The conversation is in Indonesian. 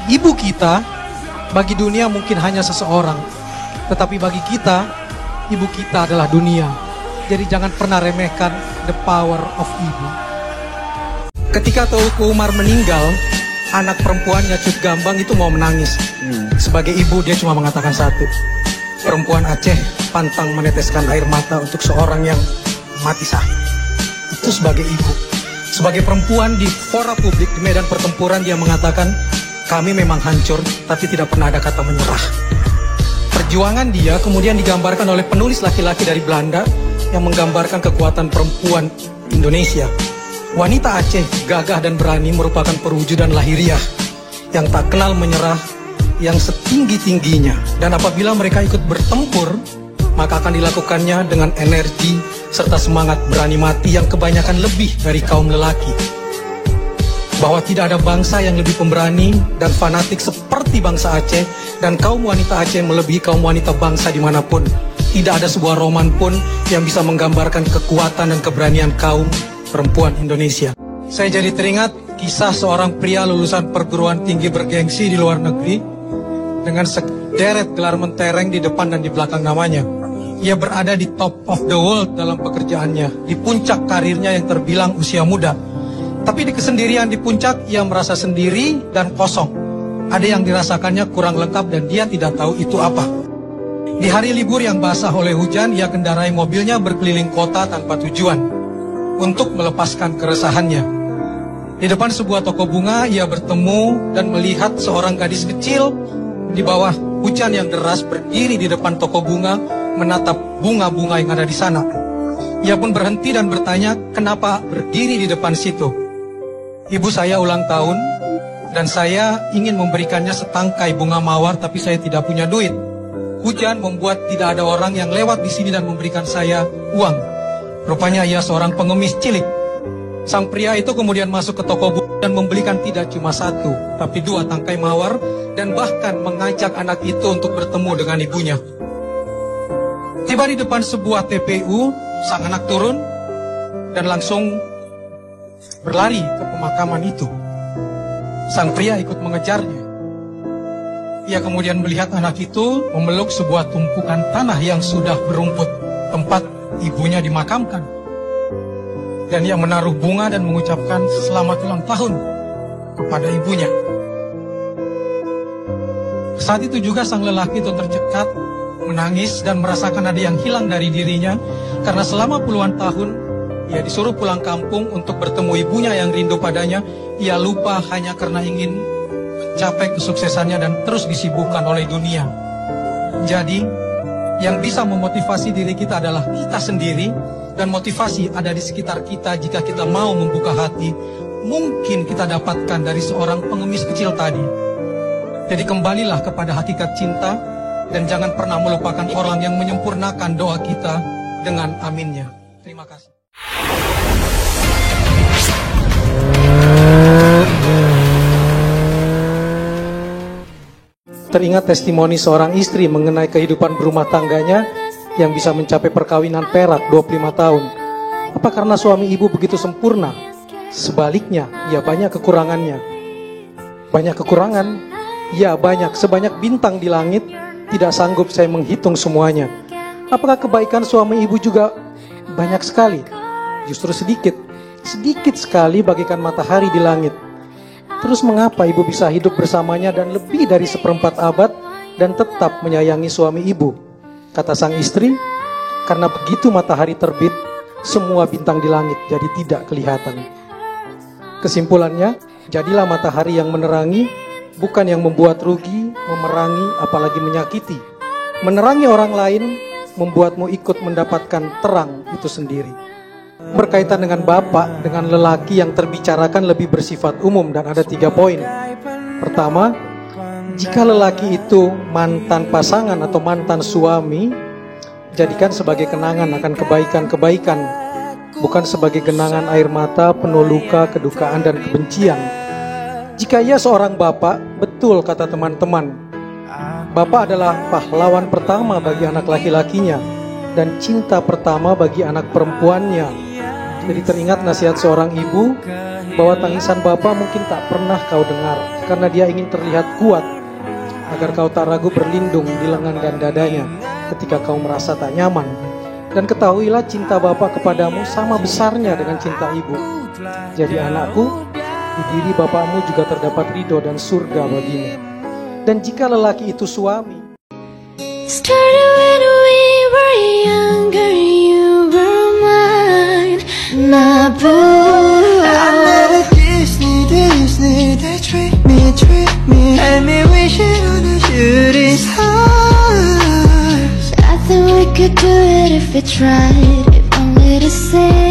Ibu kita bagi dunia mungkin hanya seseorang, tetapi bagi kita, ibu kita adalah dunia. Jadi jangan pernah remehkan the power of ibu. Ketika Teuku Umar meninggal, anak perempuannya Cut Gambang itu mau menangis. Sebagai ibu dia cuma mengatakan satu, perempuan Aceh pantang meneteskan air mata untuk seorang yang mati syahid. Itu sebagai ibu. Sebagai perempuan di fora publik, di medan pertempuran, dia mengatakan, kami memang hancur, tapi tidak pernah ada kata menyerah. Perjuangan dia kemudian digambarkan oleh penulis laki-laki dari Belanda yang menggambarkan kekuatan perempuan Indonesia. Wanita Aceh gagah dan berani merupakan perwujudan lahiriah yang tak kenal menyerah, yang setinggi-tingginya. Dan apabila mereka ikut bertempur, maka akan dilakukannya dengan energi serta semangat berani mati yang kebanyakan lebih dari kaum lelaki. Bahwa tidak ada bangsa yang lebih pemberani dan fanatik seperti bangsa Aceh, dan kaum wanita Aceh melebihi kaum wanita bangsa dimanapun. Tidak ada sebuah roman pun yang bisa menggambarkan kekuatan dan keberanian kaum perempuan Indonesia. Saya jadi teringat kisah seorang pria lulusan perguruan tinggi bergengsi di luar negeri dengan sederet gelar mentereng di depan dan di belakang namanya. Ia berada di top of the world dalam pekerjaannya, di puncak karirnya yang terbilang usia muda. Tapi di kesendirian di puncak, ia merasa sendiri dan kosong. Ada yang dirasakannya kurang lengkap dan dia tidak tahu itu apa. Di hari libur yang basah oleh hujan, ia kendarai mobilnya berkeliling kota tanpa tujuan untuk melepaskan keresahannya. Di depan sebuah toko bunga, ia bertemu dan melihat seorang gadis kecil di bawah hujan yang deras berdiri di depan toko bunga, menatap bunga-bunga yang ada di sana. Ia pun berhenti dan bertanya, kenapa berdiri di depan situ? Ibu saya ulang tahun dan saya ingin memberikannya setangkai bunga mawar, tapi saya tidak punya duit. Hujan membuat tidak ada orang yang lewat di sini dan memberikan saya uang. Rupanya ia seorang pengemis cilik. Sang pria itu kemudian masuk ke toko bunga dan membelikan tidak cuma satu, tapi 2 tangkai mawar, dan bahkan mengajak anak itu untuk bertemu dengan ibunya. Tiba di depan sebuah TPU, sang anak turun dan langsung berlari ke pemakaman itu. Sang pria ikut mengejarnya. Ia kemudian melihat anak itu memeluk sebuah tumpukan tanah yang sudah berumput, tempat ibunya dimakamkan. Dan ia menaruh bunga dan mengucapkan selamat ulang tahun kepada ibunya. Saat itu juga sang lelaki itu tercekat, menangis dan merasakan ada yang hilang dari dirinya, karena selama puluhan tahun ia disuruh pulang kampung untuk bertemu ibunya yang rindu padanya. Ia lupa hanya karena ingin mencapai kesuksesannya dan terus disibukkan oleh dunia. Jadi yang bisa memotivasi diri kita adalah kita sendiri, dan motivasi ada di sekitar kita jika kita mau membuka hati. Mungkin kita dapatkan dari seorang pengemis kecil tadi. Jadi kembalilah kepada hakikat cinta, dan jangan pernah melupakan orang yang menyempurnakan doa kita dengan aminnya. Terima kasih. Teringat testimoni seorang istri mengenai kehidupan berumah tangganya yang bisa mencapai perkawinan perak 25 tahun. Apa karena suami ibu begitu sempurna? Sebaliknya, ya banyak kekurangannya. Banyak kekurangan? Ya banyak, sebanyak bintang di langit. Tidak sanggup saya menghitung semuanya. Apakah kebaikan suami ibu juga banyak sekali? Justru sedikit. Sedikit sekali bagaikan matahari di langit. Terus mengapa ibu bisa hidup bersamanya dan lebih dari 1/4 abad dan tetap menyayangi suami ibu? Kata sang istri, karena begitu matahari terbit, semua bintang di langit jadi tidak kelihatan. Kesimpulannya, jadilah matahari yang menerangi, bukan yang membuat rugi, memerangi, apalagi menyakiti. Menerangi orang lain membuatmu ikut mendapatkan terang itu sendiri. Berkaitan dengan bapak, dengan lelaki yang terbicarakan lebih bersifat umum dan ada 3 poin. Pertama, jika lelaki itu mantan pasangan atau mantan suami, jadikan sebagai kenangan akan kebaikan-kebaikan, bukan sebagai genangan air mata penuh luka, kedukaan, dan kebencian. Jika ia seorang bapak, betul kata teman-teman, bapak adalah pahlawan pertama bagi anak laki-lakinya dan cinta pertama bagi anak perempuannya. Jadi teringat nasihat seorang ibu, bahwa tangisan Bapa mungkin tak pernah kau dengar, karena Dia ingin terlihat kuat, agar kau tak ragu berlindung di lengan dan dadanya ketika kau merasa tak nyaman. Dan ketahuilah cinta Bapa kepadamu sama besarnya dengan cinta ibu. Jadi anakku, di diri Bapamu juga terdapat ridho dan surga bagimu. Dan jika lelaki itu suami, Started when we were younger, you were mine, my boy. I love Disney, they treat me, and me wishing on the shooting stars. I think we could do it if we tried, if only to say